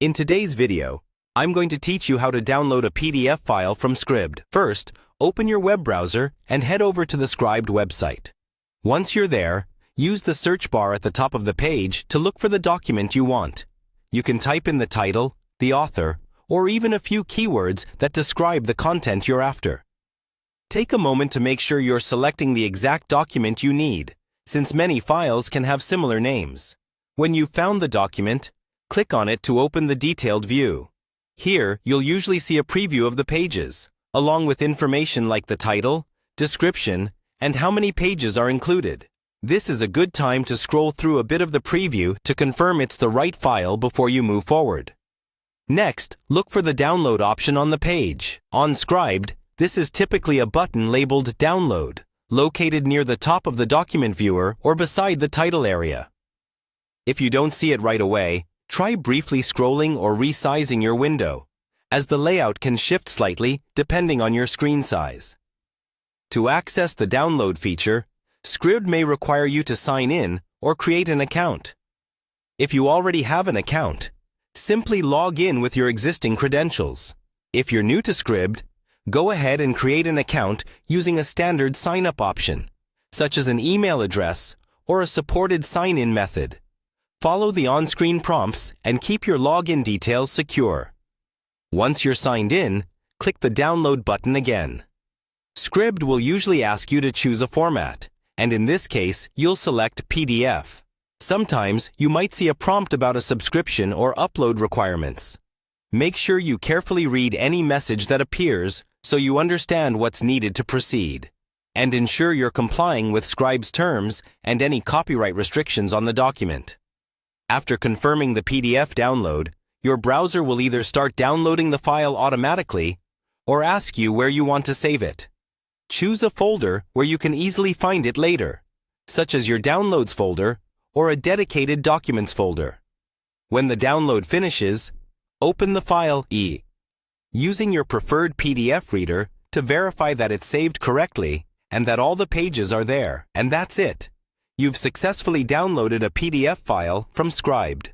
In today's video, I'm going to teach you how to download a PDF file from Scribd. First, open your web browser and head over to the Scribd website. Once you're there, use the search bar at the top of the page to look for the document you want. You can type in the title, the author, or even a few keywords that describe the content you're after. Take a moment to make sure you're selecting the exact document you need, since many files can have similar names. When you've found the document, click on it to open the detailed view. Here, you'll usually see a preview of the pages, along with information like the title, description, and how many pages are included. This is a good time to scroll through a bit of the preview to confirm it's the right file before you move forward. Next, look for the download option on the page. On Scribd, this is typically a button labeled Download, located near the top of the document viewer or beside the title area. If you don't see it right away, try briefly scrolling or resizing your window, as the layout can shift slightly depending on your screen size. To access the download feature, Scribd may require you to sign in or create an account. If you already have an account, simply log in with your existing credentials. If you're new to Scribd, go ahead and create an account using a standard sign-up option, such as an email address or a supported sign-in method. Follow the on-screen prompts and keep your login details secure. Once you're signed in, click the download button again. Scribd will usually ask you to choose a format, and in this case, you'll select PDF. Sometimes you might see a prompt about a subscription or upload requirements. Make sure you carefully read any message that appears so you understand what's needed to proceed, and ensure you're complying with Scribd's terms and any copyright restrictions on the document. After confirming the PDF download, your browser will either start downloading the file automatically or ask you where you want to save it. Choose a folder where you can easily find it later, such as your Downloads folder or a dedicated Documents folder. When the download finishes, open the file using your preferred PDF reader to verify that it's saved correctly and that all the pages are there. And that's it. You've successfully downloaded a PDF file from Scribd.